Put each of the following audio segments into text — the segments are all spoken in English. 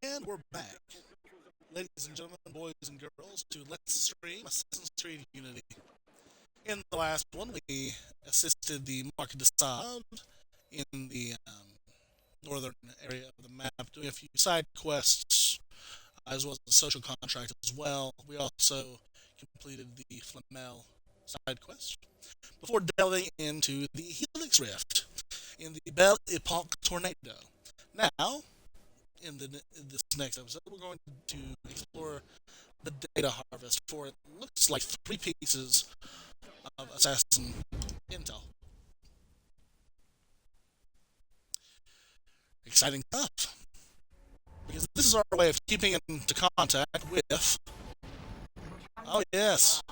And we're back, ladies and gentlemen, boys and girls, to Let's Stream Assassin's Creed Unity. In the last one, we assisted the Mark de Sade in the northern area of the map, doing a few side quests, as well as a social contract as well. We also completed the Flamel side quest before delving into the Helix Rift in the Belle Epoque Tornado. Now, in this next episode, we're going to explore the data harvest for it looks like 3 pieces of assassin intel. Exciting stuff. Because this is our way of keeping into contact with. Oh yes.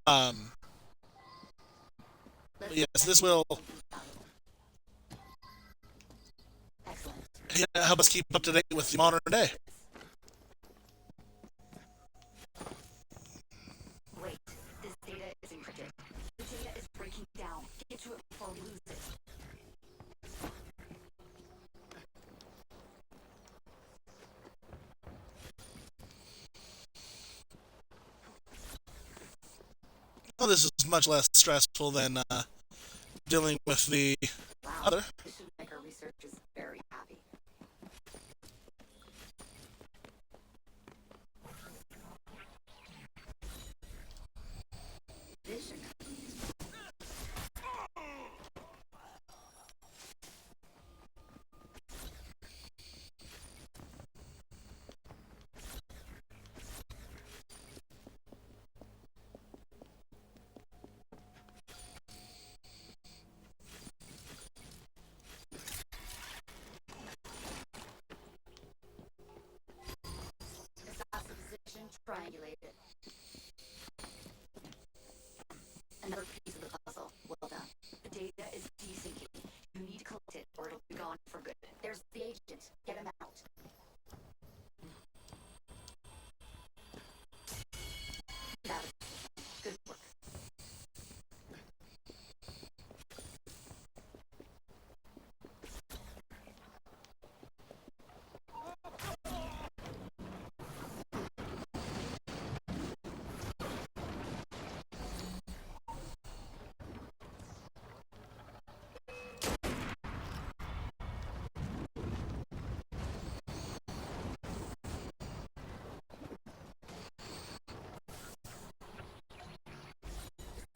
Um. Yes, this will help us keep up to date with the modern day. Wait, this data is encrypted. The data is breaking down. Get to it before we lose it. Well, this is much less stressful than dealing with the other. This should make our researchers very happy. Vision. Assassin position triangulated. Another piece of the puzzle. Well done. The data is desyncing. You need to collect it or it'll be gone for good. There's the agent. Get him out. That was good work.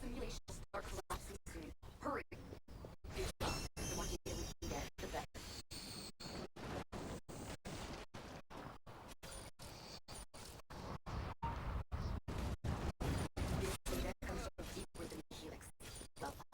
Simulations are collapsing soon. Hurry. The more data we can get, the better. This data comes from deep within the helix. Well done.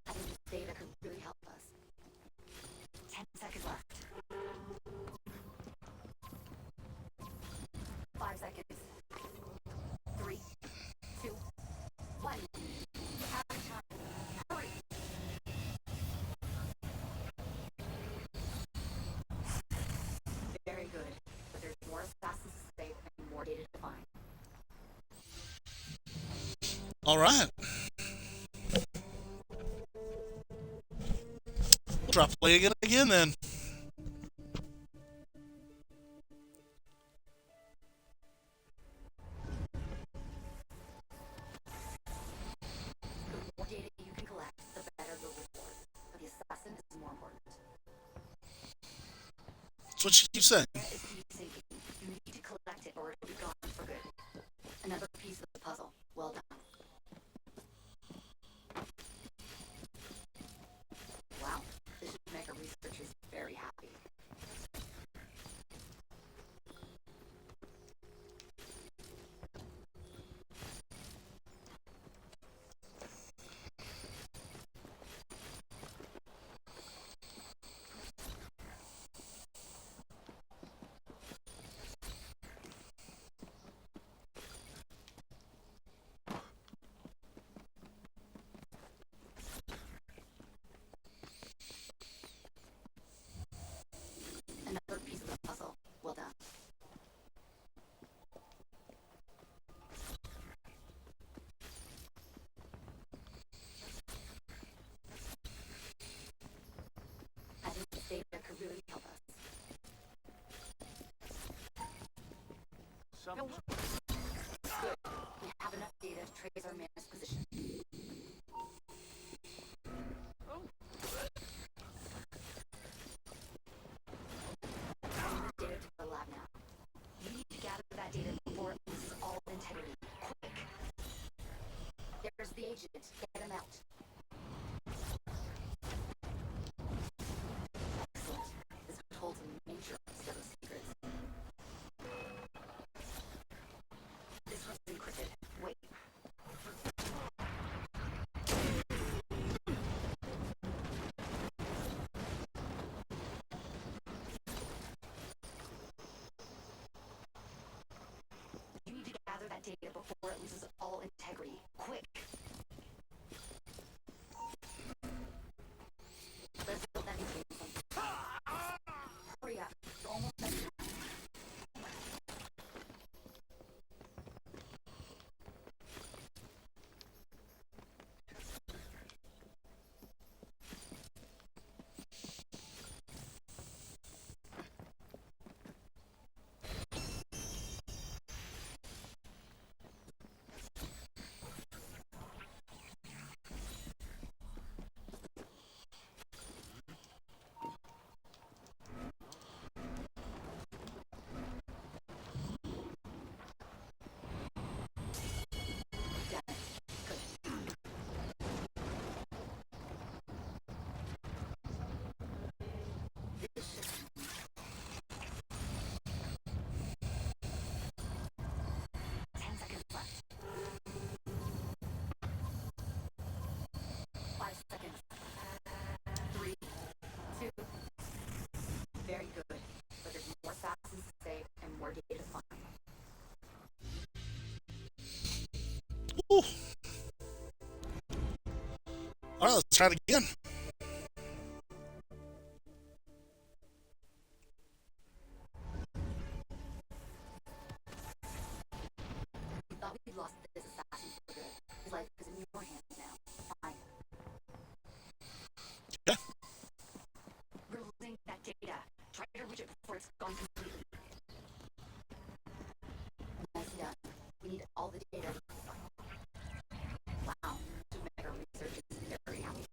I think this data could really help us. 10 seconds left. 5 seconds. 3, 2, 1. Have time. Hurry. Very good. But there's more assassins to save and more data to find. All right. We'll drop play again then. The more data you can collect, the better the reward. But the assassin is more important. That's what you keep saying. You need to collect it or it'll be gone for good. Another piece of the puzzle. Well done. Wow, this should make our researchers very happy. Good. We have enough data to trace our man's position. Data to the lab now. We need to gather that data before it loses all integrity. Quick. There's the agent. Get him out. Excellent. This holds a major set of secrets. This one's encrypted. Wait. You need to gather that data before it loses all integrity. Quick. Let's build that mechanism. Hurry up. You're almost done. Very good. But there's more assassins to save and more data to find. Ooh. Alright, let's try it again. We thought we'd lost this assassin for good. His life is in your hands now. Fine. Yeah. We're losing that data. Try to reach it before it's gone completely. Nicely done. We need all the data. Wow. To make our research is very happy.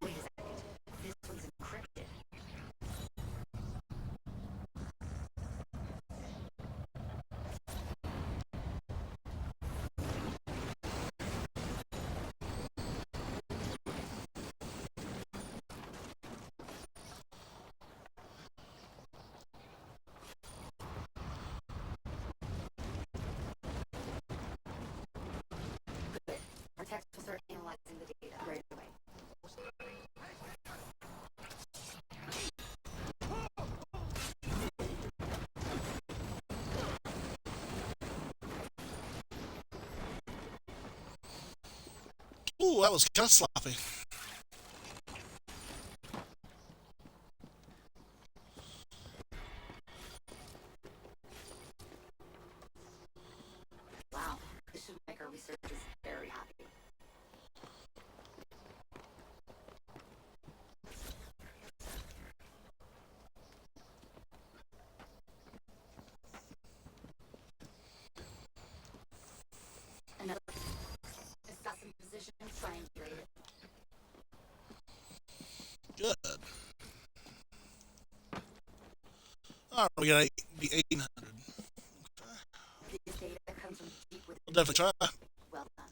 Wait a second. This one's encrypted. Good. Our techs will start analyzing the data right away. Ooh, that was kind of sloppy. Wow. This should make our researchers very happy. Another assassin position triangulated. Good. Alright, we got the 1800. This data comes from deep within. We'll definitely try. Well done.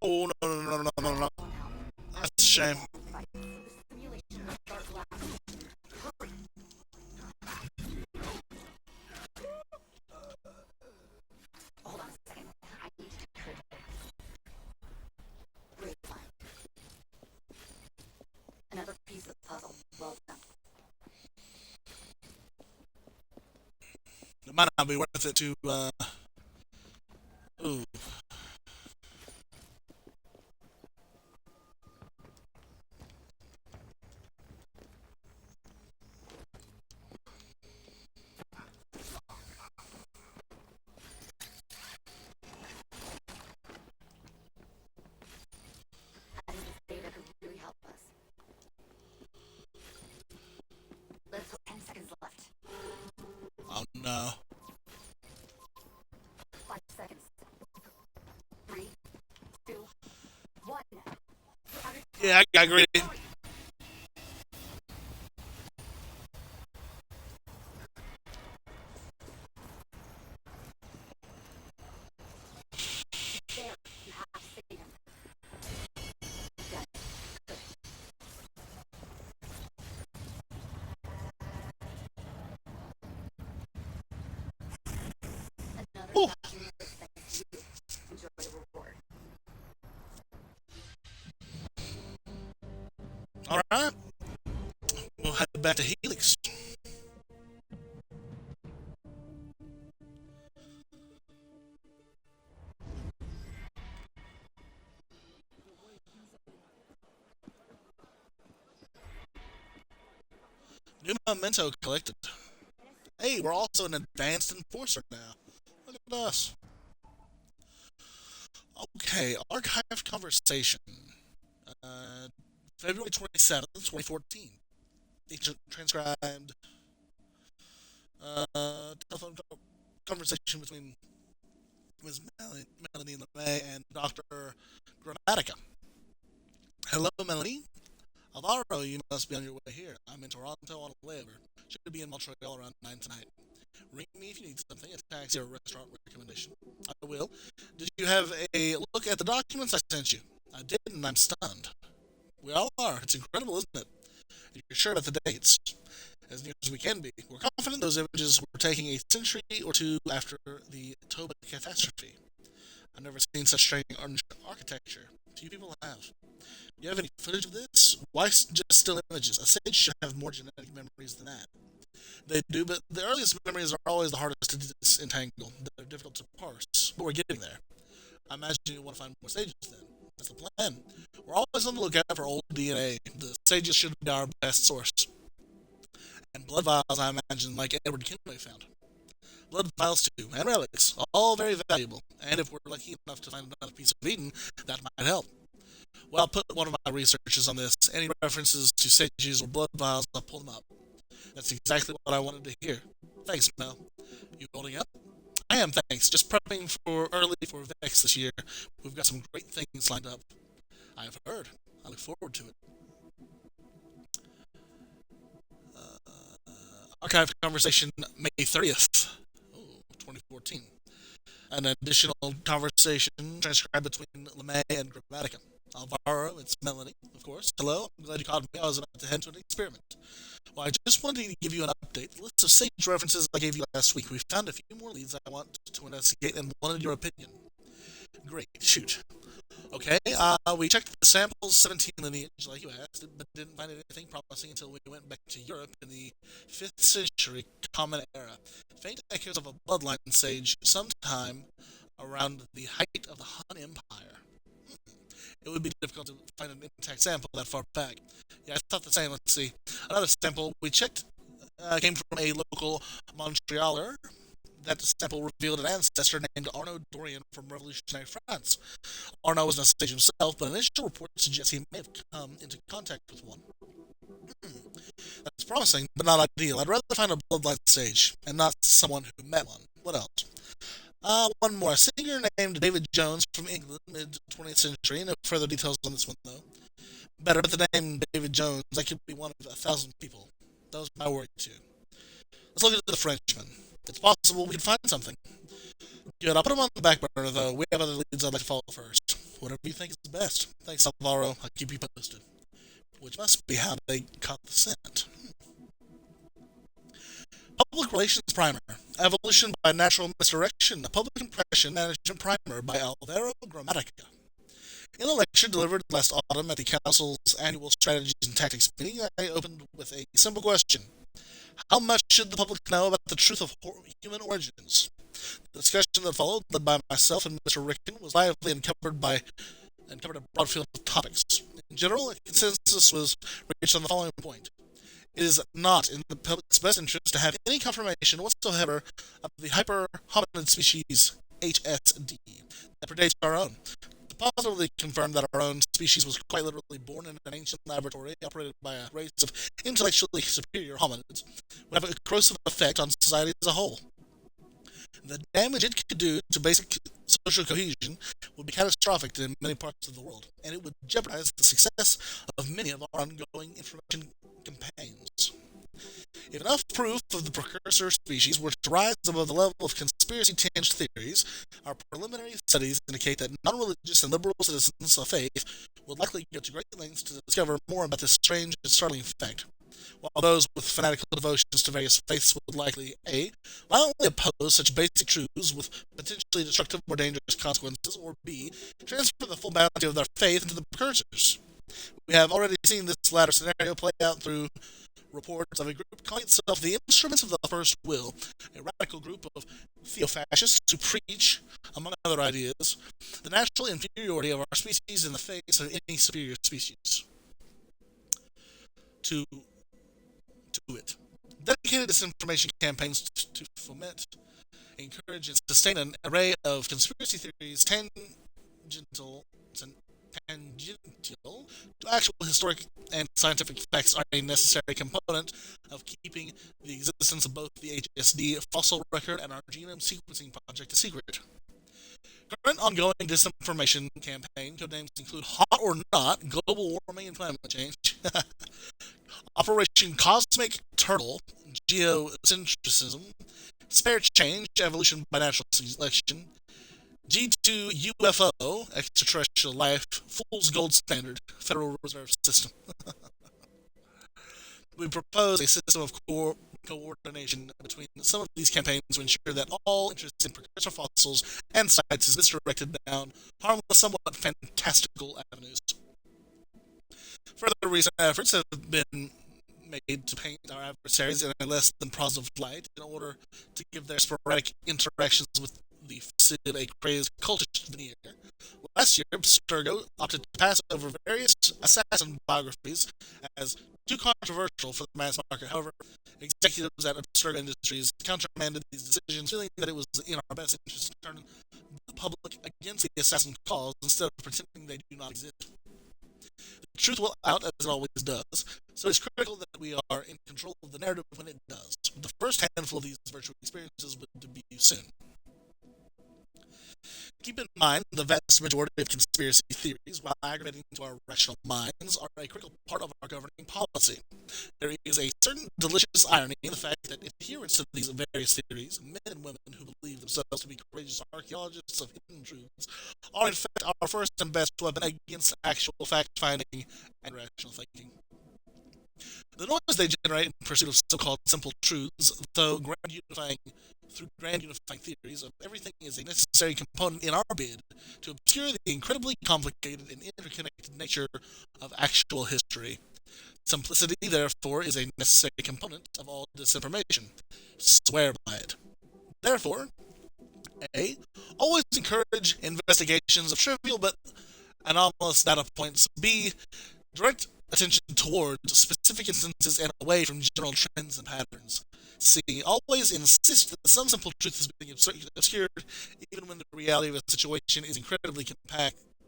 Oh, no. That's a shame. Hold on a second. I need to decrypt it. Great find. Another piece of the puzzle. Well done. It might not be worth it to, ooh. now. 5 seconds. 3, 2, 1. Yeah, I agree. There. You have to save him. Got it. Good. Another Ooh. thousand years thanks to you. Enjoy the reward. Alright. We'll head back to Helix. New memento collected. Hey, we're also an advanced enforcer now. Look at us. Okay, archived conversation. February 27th, 2014. Agent transcribed telephone conversation between Ms. Melanie LeMay and Dr. Grammatica. Hello, Melanie. Alvaro, you must be on your way here. I'm in Toronto on a layover. Should be in Montreal around 9 tonight. Ring me if you need something, a taxi or a restaurant recommendation. I will. Did you have a look at the documents I sent you? I did, and I'm stunned. We all are. It's incredible, isn't it? You're sure about the dates. As near as we can be. We're confident those images were taken a century or two after the Toba catastrophe. I've never seen such strange architecture. Few people have. Do you have any footage of this? Why just still images? A sage should have more genetic memories than that. They do, but the earliest memories are always the hardest to disentangle. They're difficult to parse, but we're getting there. I imagine you want to find more sages then. That's the plan. We're always on the lookout for old DNA. The sages should be our best source. And blood vials, I imagine, like Edward Kenway found. Blood vials too, and relics, all very valuable. And if we're lucky enough to find another piece of Eden, that might help. Well, I'll put one of my researches on this. Any references to sages or blood vials, I'll pull them up. That's exactly what I wanted to hear. Thanks, Mel. You holding up? I am, thanks. Just prepping for early for Vex this year. We've got some great things lined up. I have heard. I look forward to it. Archive conversation May 30th, 2014. An additional conversation transcribed between LeMay and Grammatica. Alvaro, it's Melanie, of course. Hello, I'm glad you called me. I was about to head to an experiment. Well, I just wanted to give you an update. The list of sage references I gave you last week. We found a few more leads I want to investigate and wanted your opinion. Great, shoot. Okay, we checked the sample's 17 lineage, like you asked, but didn't find anything promising until we went back to Europe in the 5th century Common Era. Faint echoes of a bloodline sage sometime around the height of the Han Empire. It would be difficult to find an intact sample that far back. Yeah, I thought the same. Let's see. Another sample we checked came from a local Montrealer. That sample revealed an ancestor named Arnaud Dorian from revolutionary France. Arnaud wasn't a sage himself, but initial reports suggest he may have come into contact with one. That's promising, but not ideal. I'd rather find a bloodline sage, and not someone who met one. What else? One more. A singer named David Jones from England, mid-20th century. No further details on this one, though. Better, but the name David Jones, that could be one of 1,000 people. That was my worry, too. Let's look at the Frenchman. It's possible we can find something. Good, I'll put him on the back burner, though. We have other leads I'd like to follow first. Whatever you think is best. Thanks, Alvaro. I'll keep you posted. Which must be how they caught the scent. Public Relations Primer. Evolution by Natural Misdirection. A Public Impression Management Primer by Alvaro Grammatica. In a lecture delivered last autumn at the Council's annual Strategies and Tactics meeting, I opened with a simple question. How much should the public know about the truth of human origins? The discussion that followed, led by myself and Mr. Ricken, was lively and covered a broad field of topics. In general, a consensus was reached on the following point. It is not in the public's best interest to have any confirmation whatsoever of the hyper-hominid species HSD that predates our own. To positively confirm that our own species was quite literally born in an ancient laboratory operated by a race of intellectually superior hominids would have a corrosive effect on society as a whole. The damage it could do to basic social cohesion would be catastrophic in many parts of the world, and it would jeopardize the success of many of our ongoing information campaigns. If enough proof of the precursor species were to rise above the level of conspiracy-tinged theories, our preliminary studies indicate that non-religious and liberal citizens of faith would likely go to great lengths to discover more about this strange and startling fact, while those with fanatical devotions to various faiths would likely a. violently oppose such basic truths with potentially destructive or dangerous consequences, or b. transfer the full bounty of their faith into the precursors. We have already seen this latter scenario play out through reports of a group calling itself the Instruments of the First Will, a radical group of theofascists who preach, among other ideas, the natural inferiority of our species in the face of any superior species. To it. Dedicated disinformation campaigns to foment, encourage, and sustain an array of conspiracy theories tangential to actual historic and scientific facts are a necessary component of keeping the existence of both the HSD fossil record and our genome sequencing project a secret. Current ongoing disinformation campaign codenames include Hot or Not, Global Warming and Climate Change, Operation Cosmic Turtle, Geocentrism, Spare Change, Evolution by Natural Selection, G2 UFO, Extraterrestrial Life, Fool's Gold Standard, Federal Reserve System. We propose a system of coordination between some of these campaigns to ensure that all interest in precursor fossils and sites is misdirected down harmless, somewhat fantastical avenues. Further recent efforts have been made to paint our adversaries in a less than positive light in order to give their sporadic interactions with the Cid a crazed cultist veneer. Last year, Abstergo opted to pass over various assassin biographies as too controversial for the mass market. However, executives at Abstergo Industries countermanded these decisions, feeling that it was in our best interest to turn the public against the assassin cause instead of pretending they do not exist. The truth will out, as it always does, so it's critical that we are in control of the narrative when it does. The first handful of these virtual experiences would debut soon. Keep in mind, the vast majority of conspiracy theories, while aggravating to our rational minds, are a critical part of our governing policy. There is a certain delicious irony in the fact that adherents to these various theories, men and women who believe themselves to be courageous archaeologists of hidden truths, are in fact our first and best weapon against actual fact-finding and rational thinking. The noise they generate in pursuit of so-called simple truths, through grand unifying theories of everything, is a necessary component in our bid to obscure the incredibly complicated and interconnected nature of actual history. Simplicity, therefore, is a necessary component of all disinformation. Swear by it. Therefore, A. Always encourage investigations of trivial but anomalous data points. B. Direct attention towards specific instances and away from general trends and patterns. C. Always insist that some simple truth is being obscured, even when the reality of a situation is incredibly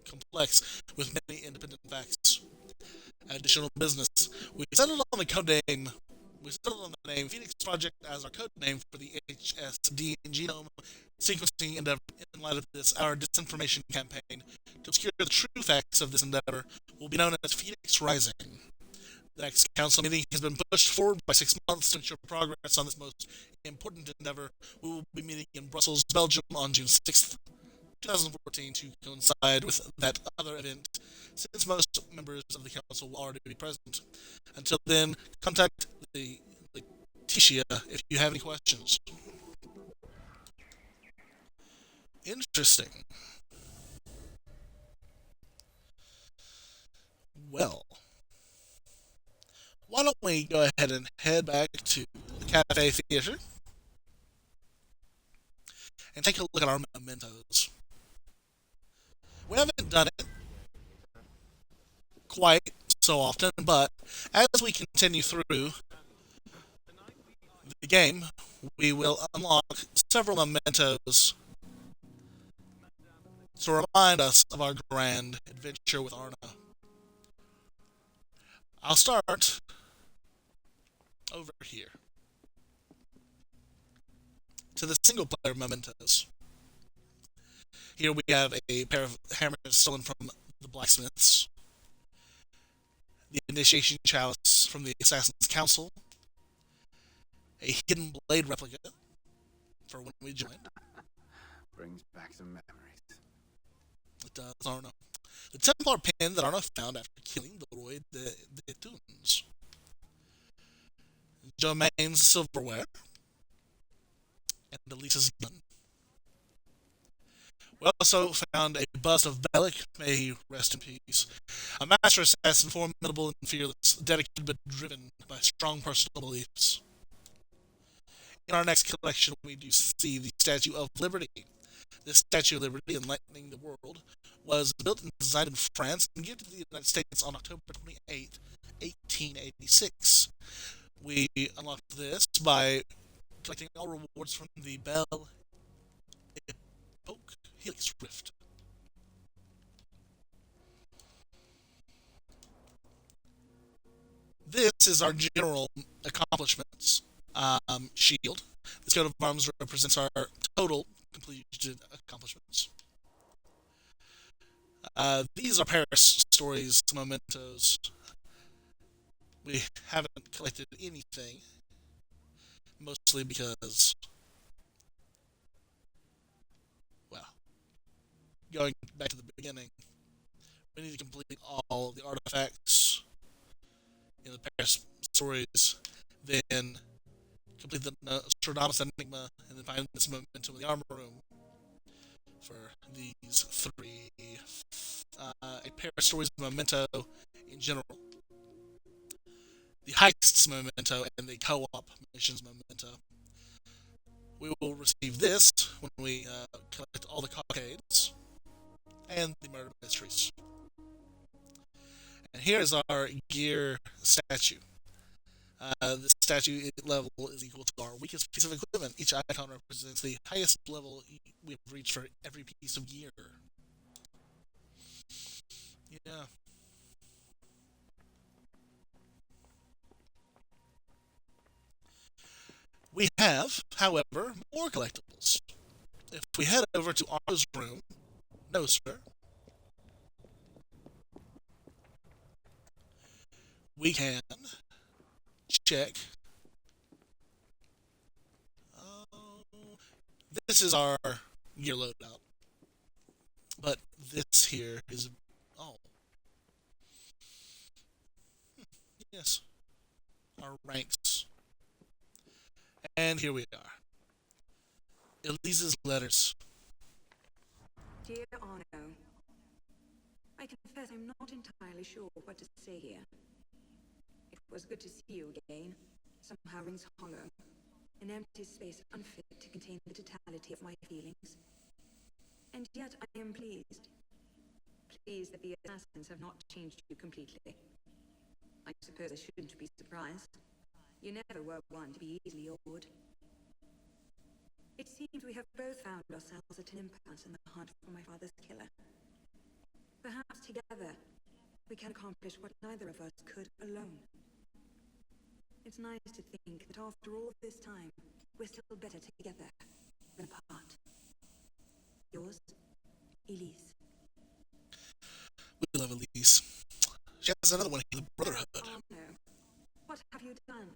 complex with many independent facts. Additional business. We settled on the name Phoenix Project as our code name for the HSD genome sequencing endeavor. In light of this, our disinformation campaign to obscure the true facts of this endeavor will be known as Phoenix Rising. The next council meeting has been pushed forward by 6 months to ensure progress on this most important endeavor. We will be meeting in Brussels, Belgium on June 6th, 2014 to coincide with that other event, since most members of the council will already be present. Until then, contact Letitia if you have any questions. Interesting. Well, why don't we go ahead and head back to the Cafe Theater and take a look at our mementos. We haven't done it quite so often, but as we continue through the game, we will unlock several mementos to remind us of our grand adventure with Arna. I'll start over here. to the single-player mementos. Here we have a pair of hammers stolen from the blacksmiths, the initiation chalice from the Assassin's Council, a hidden blade replica for when we joined. Brings back some memories. It does, Arno. The Templar pin that Arno found after killing the Roy de Thunes. Germain's silverware, and Elisa's gun. We also found a bust of Bellic, may he rest in peace. A master assassin, formidable and fearless, dedicated but driven by strong personal beliefs. In our next collection, we do see the Statue of Liberty. This Statue of Liberty, enlightening the world, was built and designed in France and given to the United States on October 28, 1886. We unlocked this by collecting all rewards from the Belle Epoque Helix Rift. This is our general accomplishments shield. This coat of arms represents our total completed accomplishments. These are Paris stories, mementos. We haven't collected anything, mostly because, well, going back to the beginning, we need to complete all the artifacts in the Paris stories, then complete the Nostradamus Enigma, and then find this memento in the armor room for these three. A Paris stories memento in general, the heists memento, and the co-op missions memento. We will receive this when we collect all the cockades and the murder mysteries. And here is our gear statue. The statue level is equal to our weakest piece of equipment. Each icon represents the highest level we have reached for every piece of gear. Yeah. We have, however, more collectibles. If we head over to Arno's room, no sir, we can check. This is our gear loadout, but this here is yes, our ranks, and here we are. Elisa's letters. Dear Arno, I confess I'm not entirely sure what to say here. It was good to see you again. Somehow rings hollow. An empty space unfit to contain the totality of my feelings. And yet I am pleased. Pleased that the assassins have not changed you completely. I suppose I shouldn't be surprised. You never were one to be easily awed. It seems we have both found ourselves at an impasse in the hunt for my father's killer. Perhaps together, we can accomplish what neither of us could alone. It's nice to think that after all this time, we're still better together than apart. Yours, Elise. We love Elise. She has another one here, the Brotherhood. Oh no. What have you done?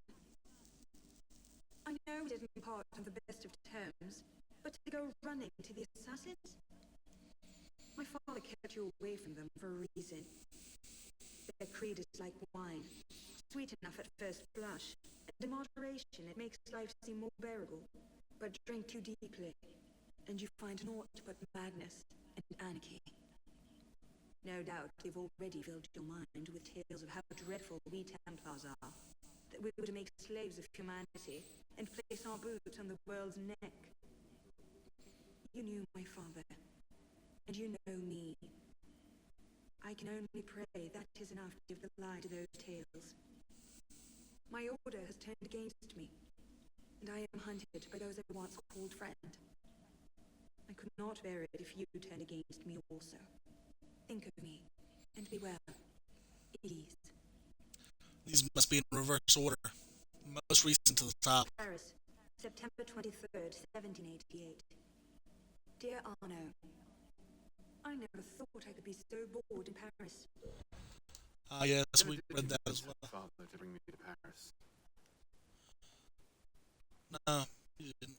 I know we didn't part on the best of terms, but to go running to the assassins? My father kept you away from them for a reason. Their creed is like wine, sweet enough at first blush, and in moderation it makes life seem more bearable. But drink too deeply, and you find naught but madness and anarchy. No doubt they've already filled your mind with tales of how dreadful we Templars are, that we were to make slaves of humanity and place our boots on the world's neck. You knew my father, and you know me. I can only pray that is enough to give the lie to those tales. My order has turned against me, and I am hunted by those I once called friend. I could not bear it if you turned against me also. Think of me, and be well, Elise. These must be in reverse order. Most recent to the top. Paris, September 23rd, 1788. Dear Arno, I never thought I could be so bored in Paris. Ah, yes, Never we did read that convince as well. Father to bring me to Paris. No, you didn't.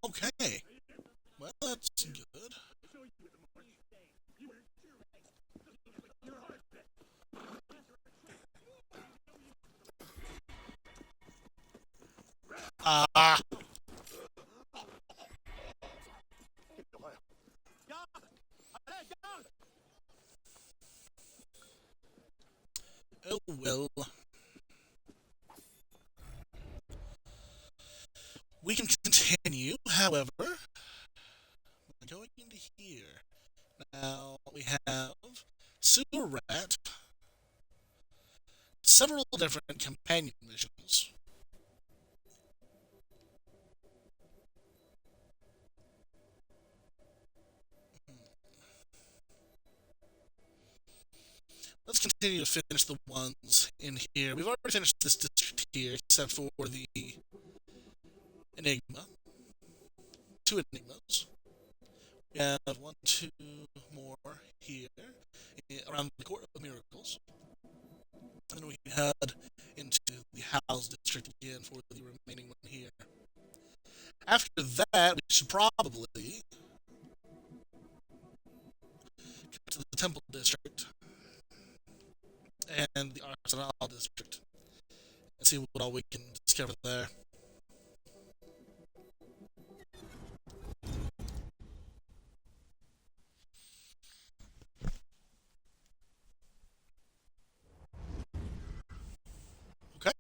Okay. Well, that's good. Ah, oh well. We can continue, however, by going into here. Now, we have Sewer Rat, several different companion missions. Let's continue to finish the ones in here. We've already finished this district here, except for the Enigma. Two Enigmas. We have one, two more here, around the Court of Miracles. And then we can head into the House District again for the remaining one here. After that, we should probably get to the Temple District and the Arsenal District and see what all we can discover there. Okay.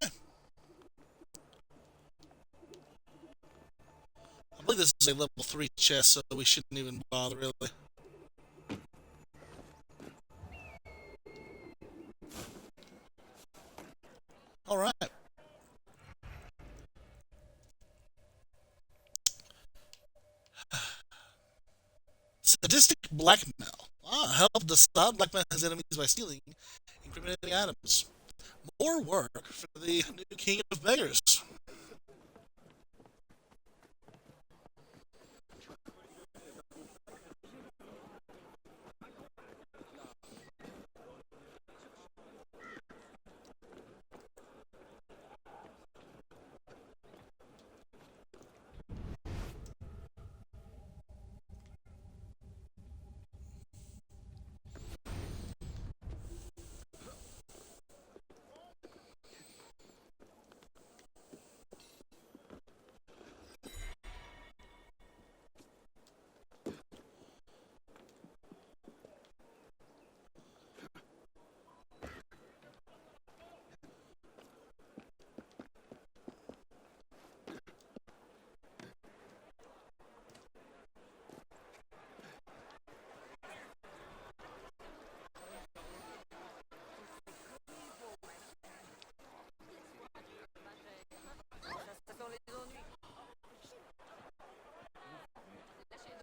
I believe this is a level 3 chest, so we shouldn't even bother, really. Alright. Sadistic blackmail. Ah, help decide blackmail his enemies by stealing incriminating items. More work for the new king of beggars.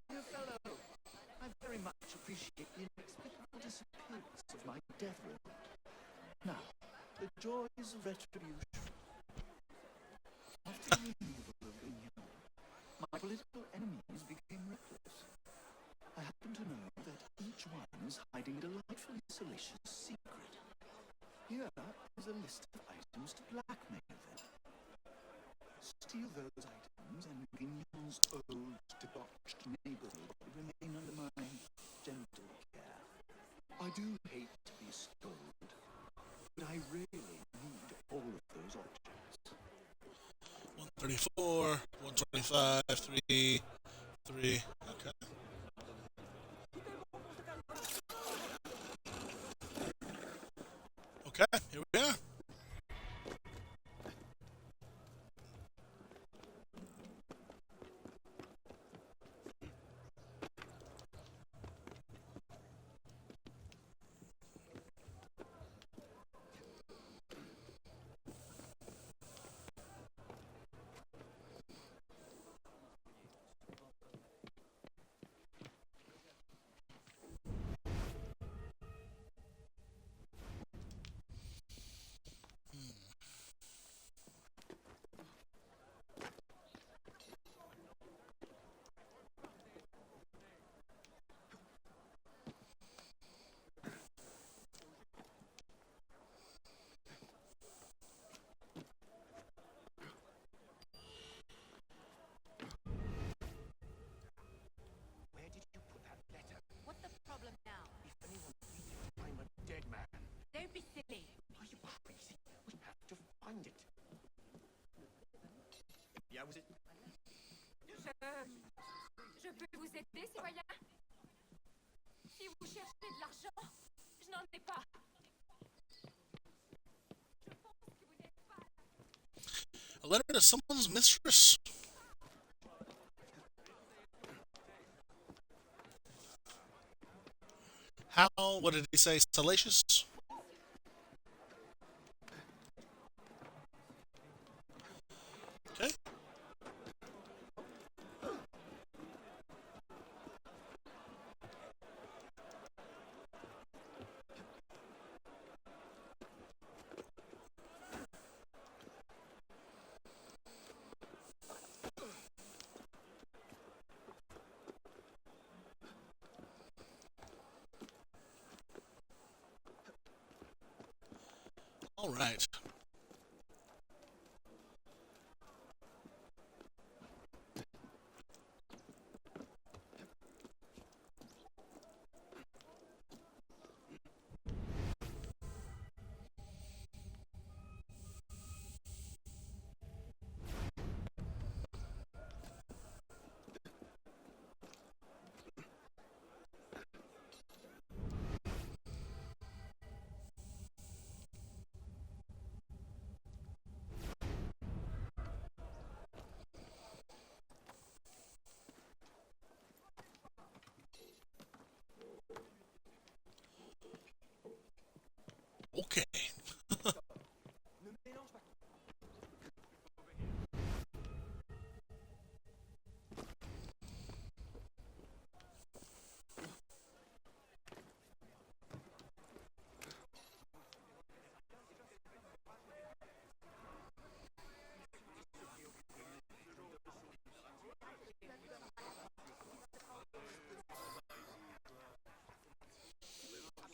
Dear fellow, I very much appreciate the inexplicable disappearance of my death warrant. Now, the joys of retribution. After the removal of Vignon, my political enemies became reckless. I happen to know that each one is hiding a delightfully salacious secret. Here is a list of items to blackmail them. Steal those items, and Vignon's old, debauched neighborhood would remain under my gentle care. I do hate to be scolded, but I really need all of those objects. 134, 125, 3, 3. Okay. Okay, here we are. Je peux vous aider, citoyen? Si vous cherchez de l'argent, je n'en ai pas. Je pense que vous n'êtes pas... A letter to someone's mistress. How, what did he say, salacious? Okay. All right. Okay.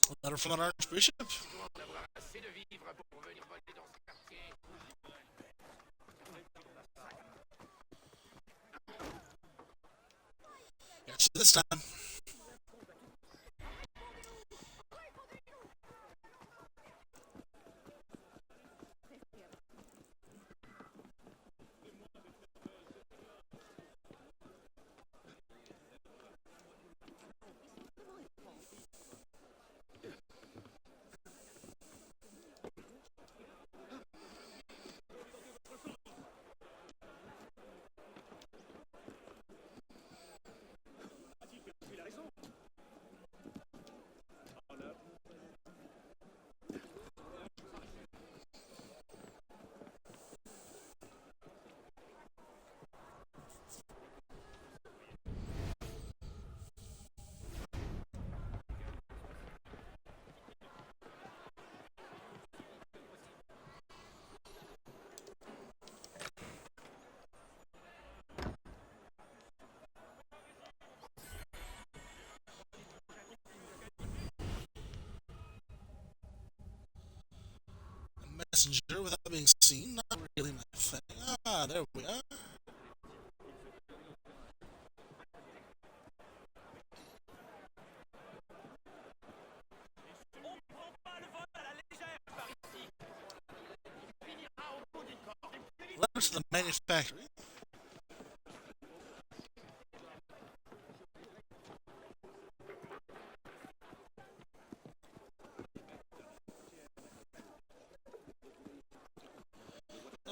A letter from an archbishop. Gotcha this time. Messenger without being seen. Not really my thing. Ah, there we are. Letter to the manufactory.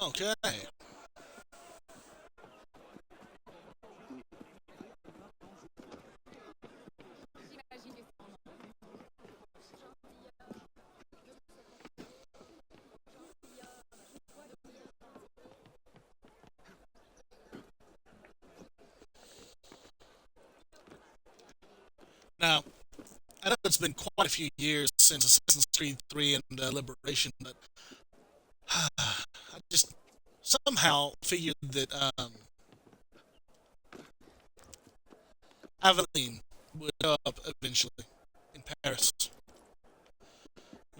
Okay. Now, I know it's been quite a few years since Assassin's Creed 3 and Liberation, but I just somehow figured that Aveline would show up eventually in Paris.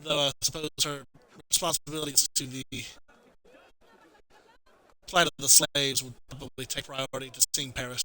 Though I suppose her responsibilities to the plight of the slaves would probably take priority to seeing Paris.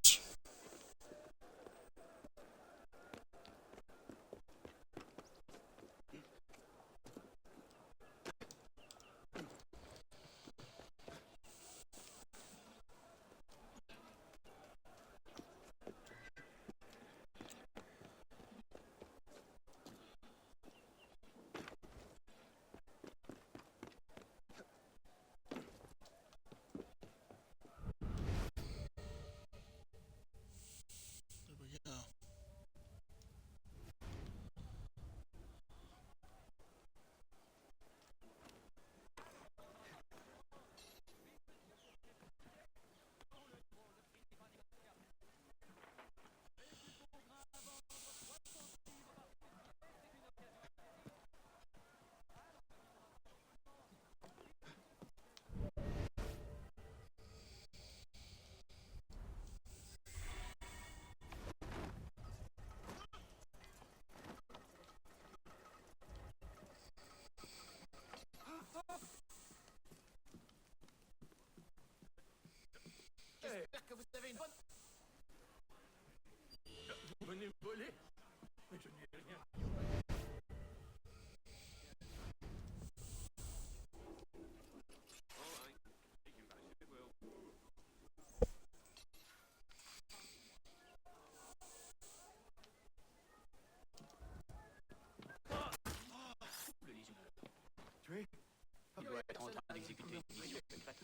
doit être en train d'exécuter une mission secrète.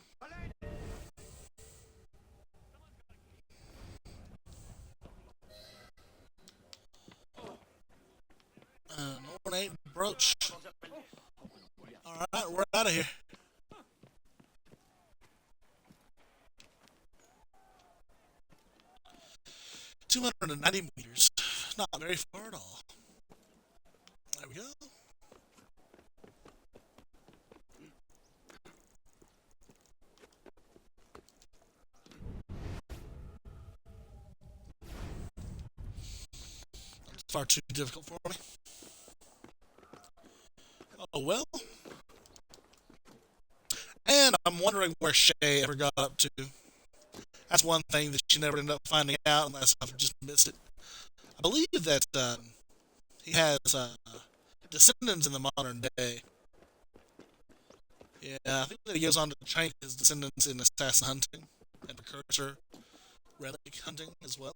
No one ain't broach. Alright, we're out of here. $290 meters. Not very far at all. There we go. It's far too difficult for me. Oh well. And I'm wondering where Shay ever got up to. That's one thing that she never ended up finding out unless I've just missed it. I believe that he has descendants in the modern day. Yeah, I think that he goes on to train his descendants in assassin hunting and precursor relic hunting as well.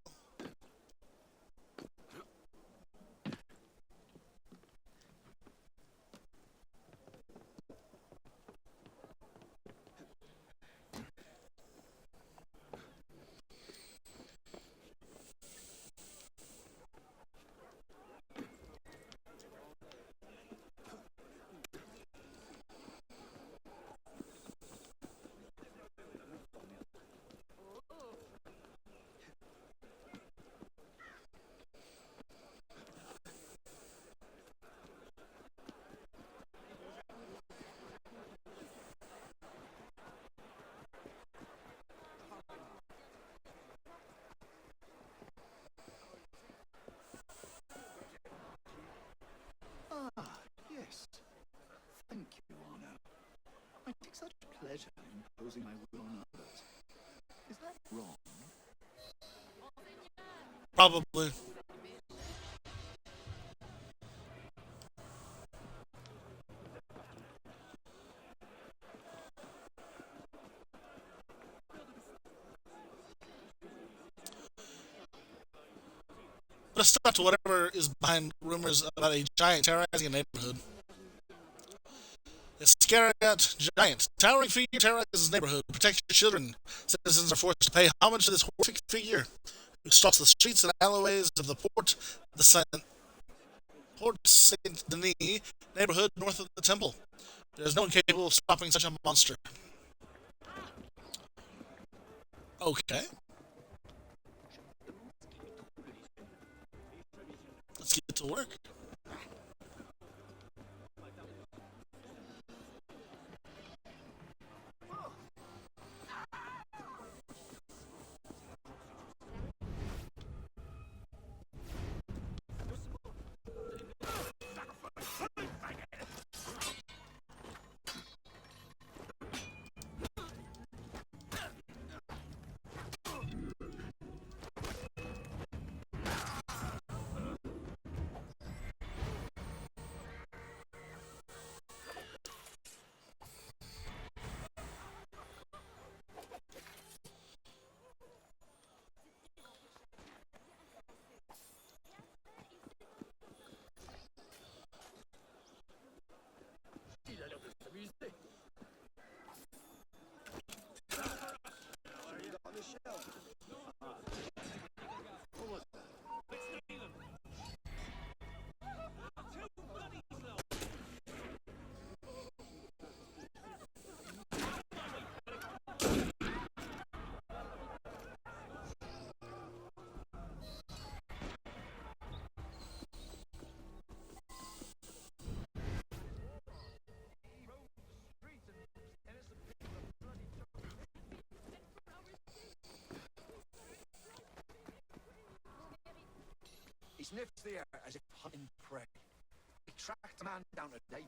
Ah, yes. Thank you, Arno. I take such pleasure in imposing my will on others. Is that wrong? Probably. But it's not to whatever is behind rumors about a giant terrorizing a neighborhood. A scary giant, towering figure terrorizes his neighborhood. Protect your children. Citizens are forced to pay homage to this horrific figure who stalks the streets and alleyways of the Port Saint Denis neighborhood north of the temple. There is no one capable of stopping such a monster. Okay. Let's get to work. He sniffs the air as if hunting prey. He tracked a man down today,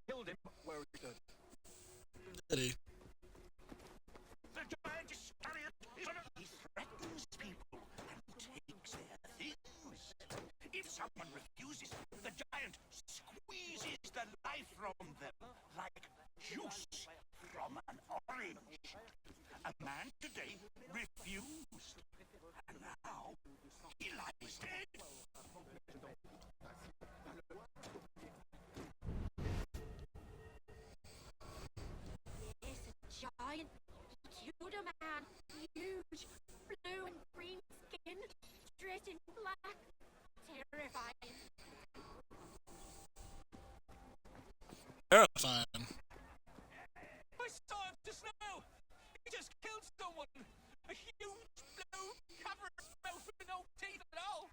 killed him where he stood. Did he? The giant Iscariot, he threatens people and takes their things. someone refuses, the giant squeezes the life from them like juice from an orange. A man today refused, and now he lies dead. It's a giant Tudor man. Huge, blue and green skin, dressed in black. Terrifying. Terrifying. I saw him just now. He just killed someone. A huge blue cavernous mouth with no teeth at all.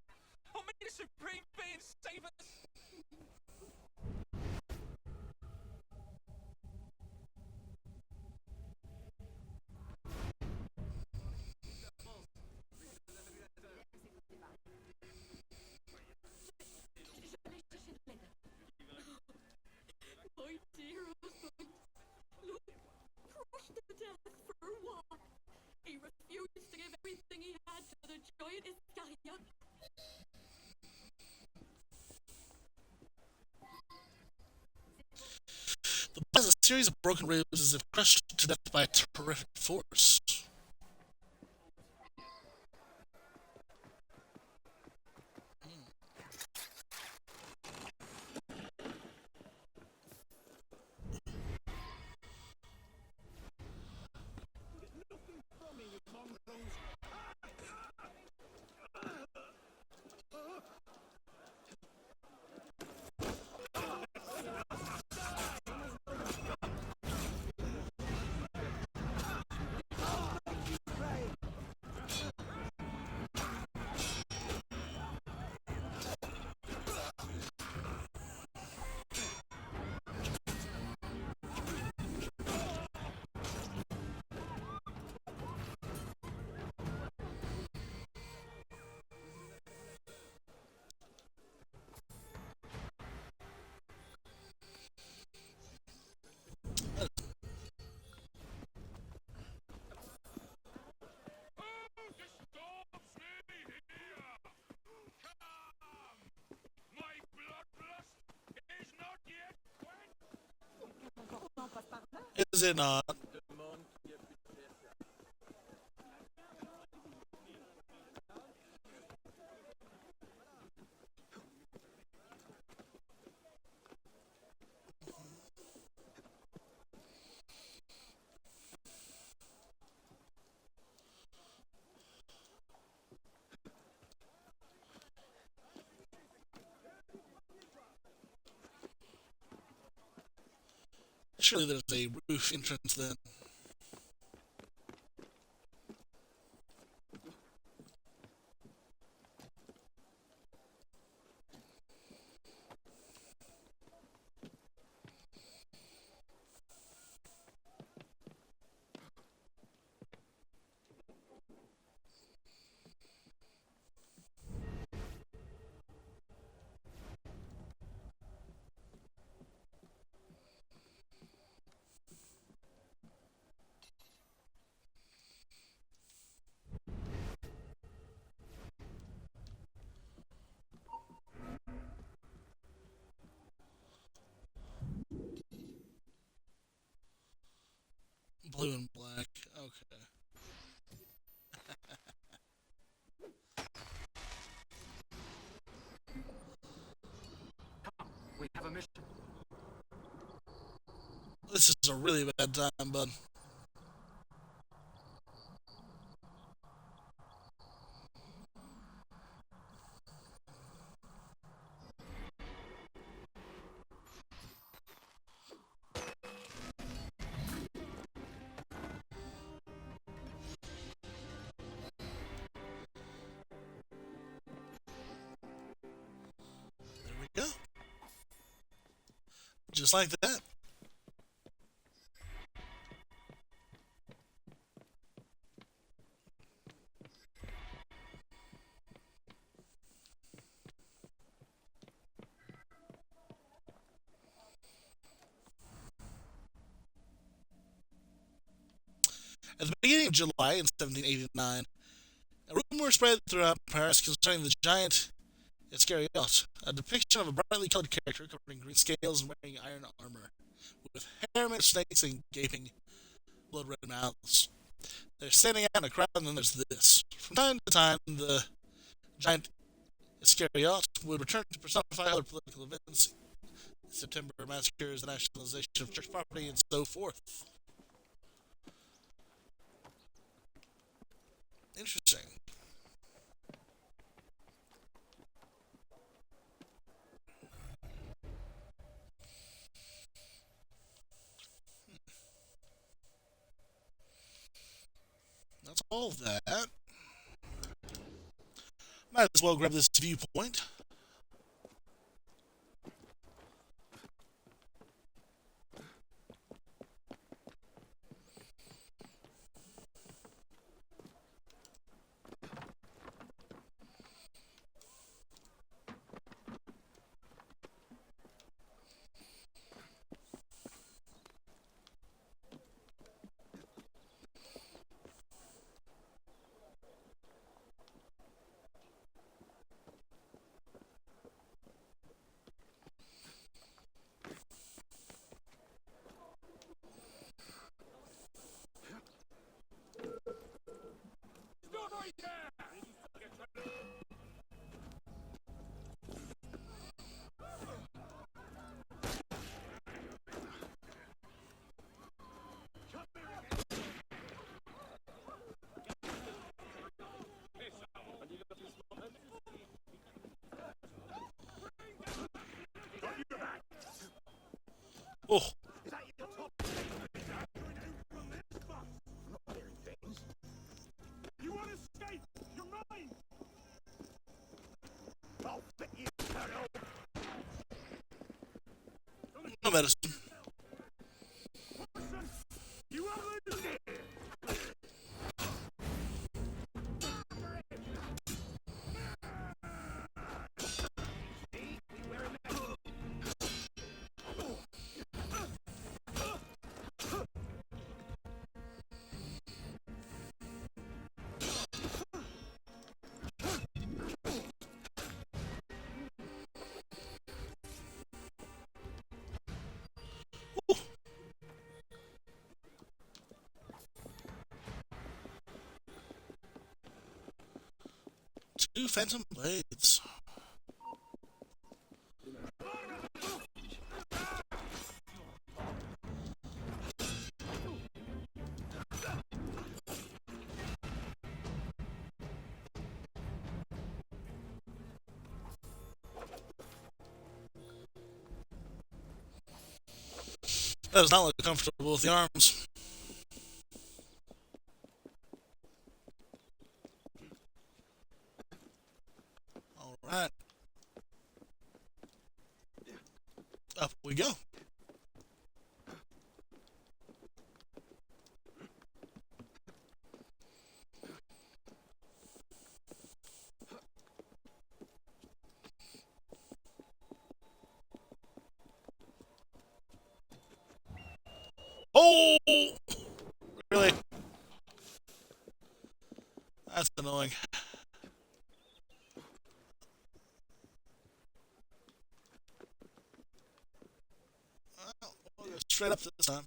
Oh, may the Supreme Being save us. My dear husband, look, crushed to death for what? He refused to give everything he had to the giant Iscariot. The body has a series of broken ribs as if crushed to death by a terrific force. Is it not? Surely there's a roof entrance then. Blue and black. Okay. We have a mission. This is a really bad time, bud. There we go. Just like that. At the beginning of July in 1789, a rumor spread throughout Paris concerning the giant Iscariot, a depiction of a brightly colored character covered in green scales and wearing iron armor, with hair made of snakes and gaping, blood-red mouths. They're standing out in a crowd, and then there's this. From time to time, the giant Iscariot would return to personify other political events, September massacres, the nationalization of church property, and so forth. Interesting. That's all of that. Might as well grab this viewpoint. Oh, You want to escape? You're mine! no medicine. You are losing! Two phantom blades. That does not look comfortable with the arms. Alright. Up we go. Oh! Really? That's annoying. Well, we'll go straight up this time.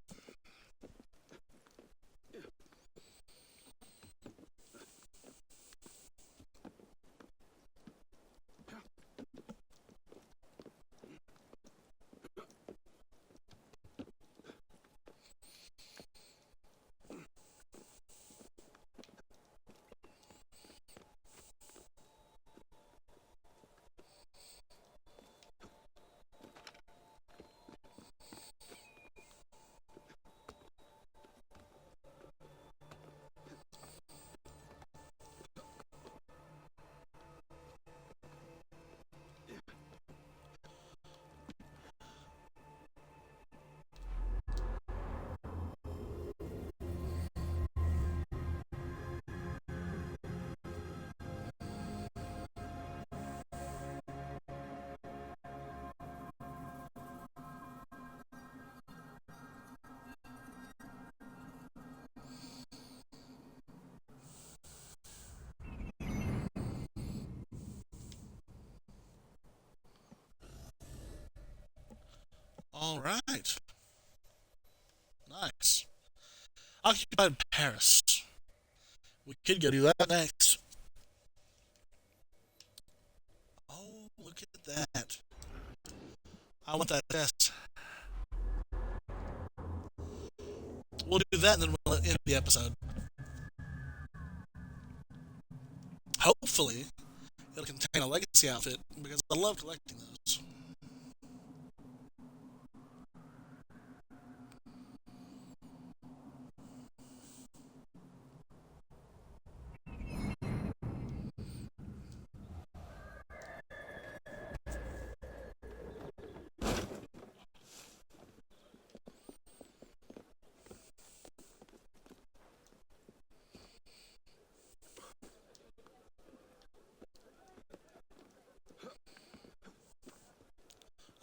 Alright. Nice. Occupied Paris. We could go do that next. Oh, look at that. I want that test. We'll do that and then we'll end the episode. Hopefully, it'll contain a legacy outfit because I love collecting those.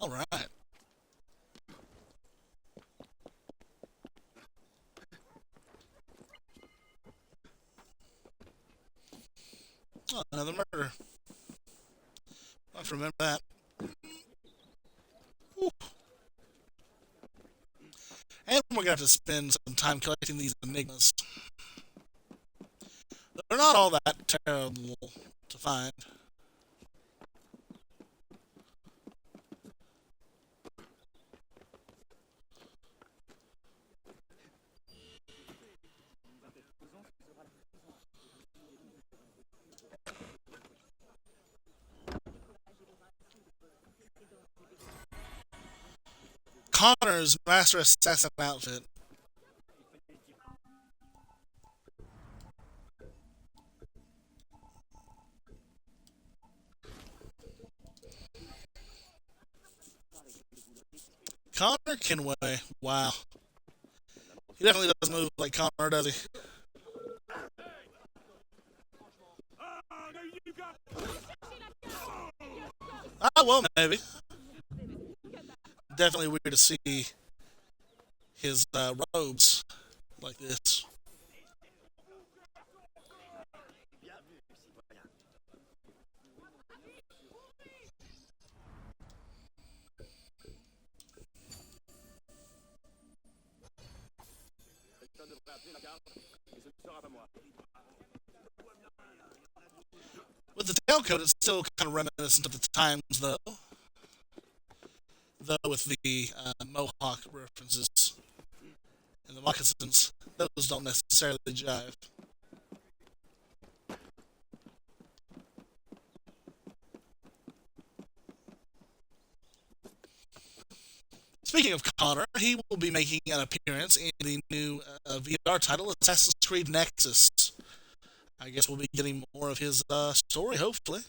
Alright. Oh, another murder. I have to remember that. Whew. And we're gonna have to spend some time collecting these enigmas. They're not all that terrible to find. Connor's Master Assassin outfit. Connor Kenway. Wow. He definitely doesn't move like Connor, does he? Oh, no, you got. Ah, well, maybe. Definitely weird to see his robes like this. With the tailcoat, it's still kind of reminiscent of the times, though. Though with the mohawk references and the moccasins, those don't necessarily jive. Speaking of Connor, he will be making an appearance in the new VR title, Assassin's Creed Nexus. I guess we'll be getting more of his story, hopefully.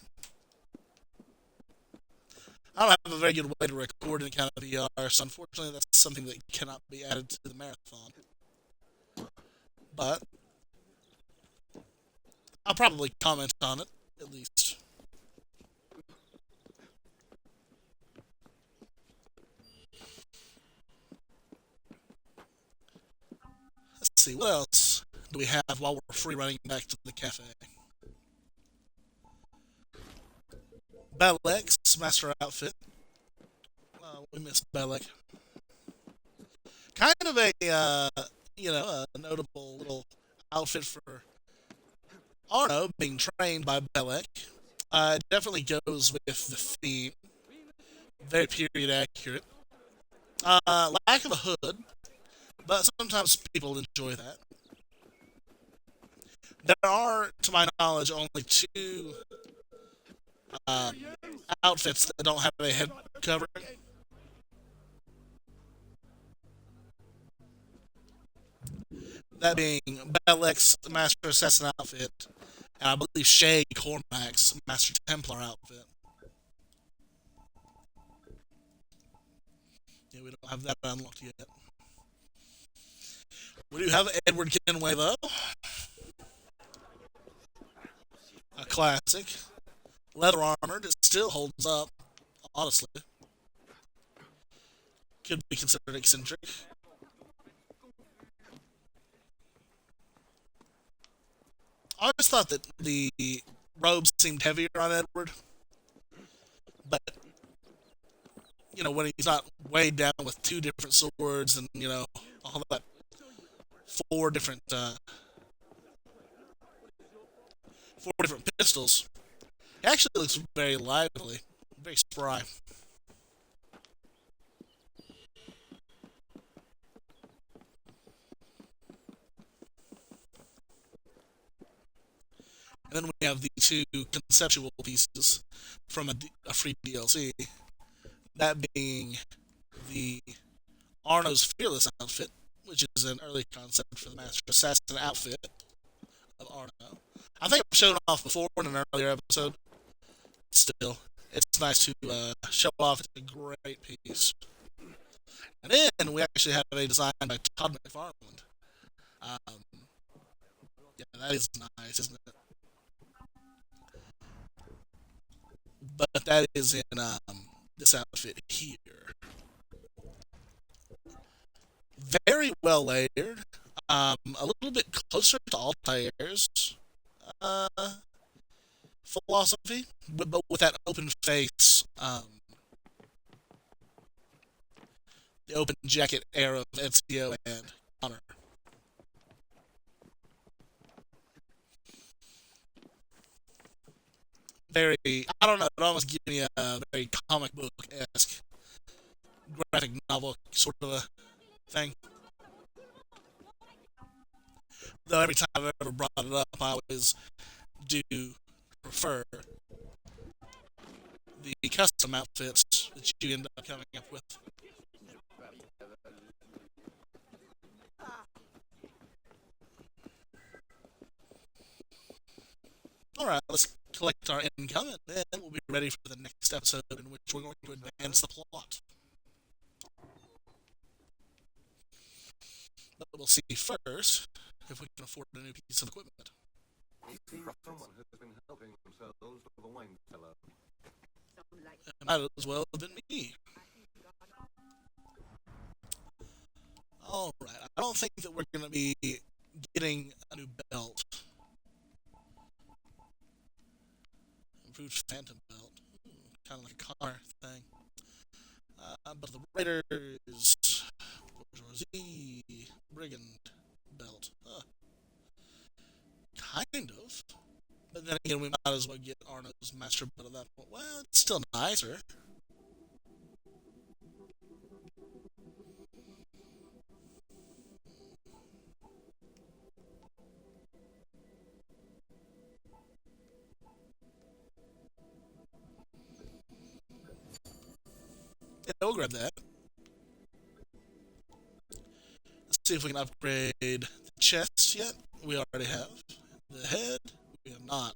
I don't have a very good way to record an account of VR, so unfortunately that's something that cannot be added to the marathon. But I'll probably comment on it, at least. Let's see, what else do we have while we're free running back to the cafe? Belek's Master Outfit. We missed Belek. Kind of a notable little outfit for Arno being trained by Belek. Definitely goes with the theme. Very period accurate. Lack of a hood, but sometimes people enjoy that. There are, to my knowledge, only two outfits that don't have a head covering. That being Belek's Master Assassin outfit, and I believe Shay Cormac's Master Templar outfit. Yeah, we don't have that unlocked yet. We do have Edward Kenway, though. A classic. Leather armored, it still holds up, honestly. Could be considered eccentric. I always thought that the robes seemed heavier on Edward, but when he's not weighed down with two different swords and all that four different uh, four different pistols. He actually looks very lively, very spry. And then we have the two conceptual pieces from a free DLC. That being the Arno's Fearless outfit, which is an early concept for the Master Assassin outfit of Arno. I think I've shown it off before in an earlier episode. Still, it's nice to show off. It's a great piece. And then we actually have a design by Todd McFarlane. Um, yeah, that is nice, isn't it? But that is in this outfit here. Very well layered. A little bit closer to Altair's uh, philosophy, but with that open face, the open jacket air of Ezio and Connor. Very, I don't know, it almost gives me a very comic book-esque graphic novel sort of a thing. Though every time I've ever brought it up, I always do prefer the custom outfits that you end up coming up with. Alright, let's collect our income, and then we'll be ready for the next episode in which we're going to advance the plot. But we'll see first if we can afford a new piece of equipment. Someone has been helping themselves with a wine cellar. It might as well have been me. Alright, I don't think that we're going to be getting a new belt. Improved Phantom belt. Kind of like a Connor thing. But the Raiders... Bourgeoisie Brigand belt. Kind of. But then again, we might as well get Arno's Master belt at that point. Well, it's still nicer. Yeah, we'll grab that. Let's see if we can upgrade the chest yet. We already have. The head, we have not.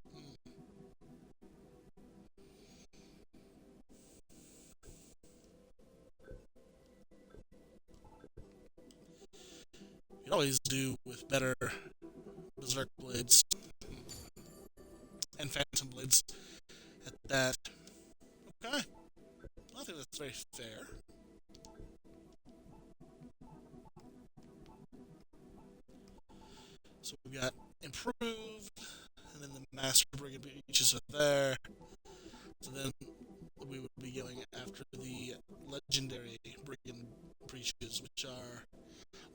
You always do with better Berserk blades and Phantom blades at that. Okay. I think that's very fair. So we've got improved, and then the Master Brigand breaches are there. So then we would be going after the legendary Brigand breaches, which are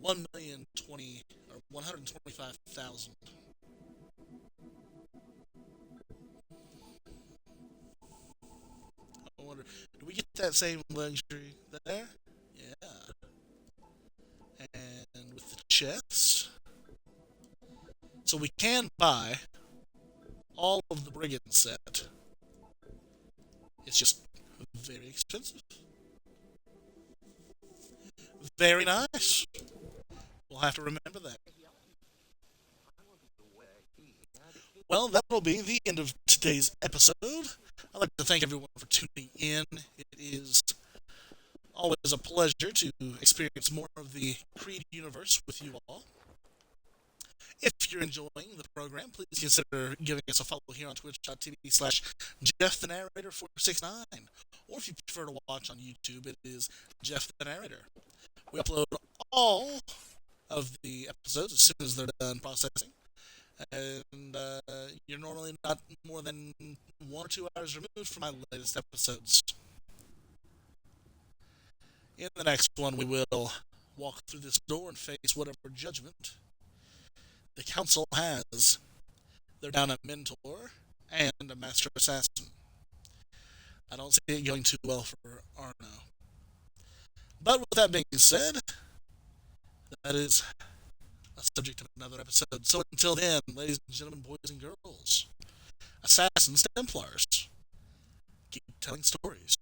1,020,000 or 125,000. I wonder, do we get that same luxury there? Yeah. And with the chest. So we can buy all of the Brigand set. It's just very expensive. Very nice. We'll have to remember that. Well, that will be the end of today's episode. I'd like to thank everyone for tuning in. It is always a pleasure to experience more of the Creed universe with you all. If you're enjoying the program, please consider giving us a follow here on twitch.tv/JeffTheNarrator469. Or if you prefer to watch on YouTube, it is Jeff the Narrator. We upload all of the episodes as soon as they're done processing. And you're normally not more than 1 or 2 hours removed from my latest episodes. In the next one, we will walk through this door and face whatever judgment the council has. They're down a mentor and a master assassin. I don't see it going too well for Arno. But with that being said, that is a subject of another episode. So until then, ladies and gentlemen, boys and girls, Assassins, Templars, keep telling stories.